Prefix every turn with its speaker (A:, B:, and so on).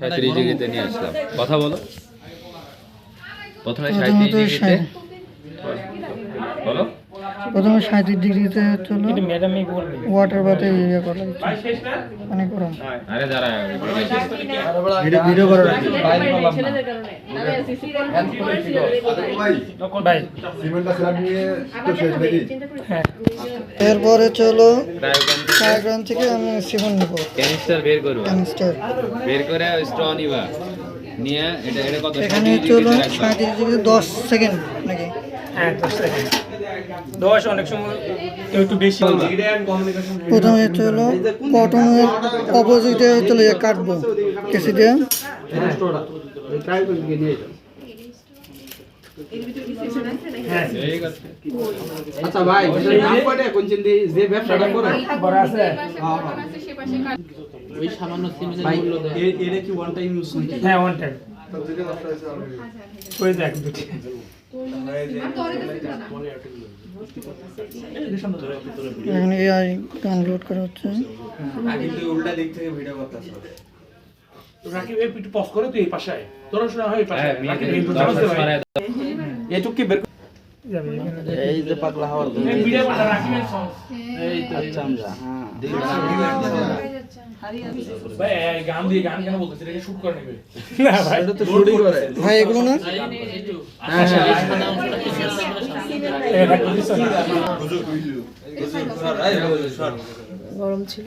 A: 37 ডিগ্রিতে নিয়ে আসলাম। কথা বলো। প্রথমে 37 ডিগ্রিতে বলো।
B: প্রথমে 37 ডিগ্রিতে চলো ওয়াটার বাথে ইয়ে করা মানে গরম।
A: আরে দাঁড়া
C: ভিডিও করে রাখি
B: ভাই
C: সিমেন্টটা স্ল্যাব নিয়ে তো শেষ নাকি
B: এরপরে চলো
A: ডায়াগ্রাম
B: ডায়াগ্রাম থেকে আমি সিমন নেব
A: ক্যানিস্টার বের করব।
B: ক্যানিস্টার
A: বের করে স্ট্র নিবা। নিয়ে এটা কত?
B: এখানে চলো 37 ডিগ্রি 10 সেকেন্ড নাকি?
D: হ্যাঁ 10 সেকেন্ড 10 অনেক সময় একটু বেশি
B: প্রথমে চলো কটনের অপোজিটে চলে যা কাটবো কেসি দিয়ে।
A: ঠিক আছে।
C: আচ্ছা ভাই নাম কয়টা কোনছেন যে ব্যবসাটা করে
D: বড় আছে
E: ওই সামান্য সিমেন্টের মূল্য দেয়।
C: এটা কি ওয়ান টাইম ইউজ নাকি
D: হ্যাঁ ওয়ান টাইম ওই দেখ দুটি
B: এখন এআই ডাউনলোড করা হচ্ছে।
C: আগে তুই উল্টা দিক থেকে ভিডিও করতেছ
D: রাকিব একটু পজ করে তুই এই পাশে আয় তোরা শোনা হয় এই পাশে
A: হ্যাঁ
D: রাকিব
A: মিনিট
D: এই
A: 10
D: বুঝতে পারে
A: পারে।
C: এটুক কি বের
D: যাবে
C: এই যে পাগলা হওয়ার
D: এই ভিডিও পাশে রাকিবের সং
E: এই তো
C: আচ্ছা আমরা হ্যাঁ
D: ভাই এই গান দিয়ে গান কেন বলতেছিস এটা শুট করে নেবে না ভাই
C: এটা তো শুটিং করে
B: ভাই এগুলো না
C: হ্যাঁ
D: এই রাকিব
F: গরম ছিল।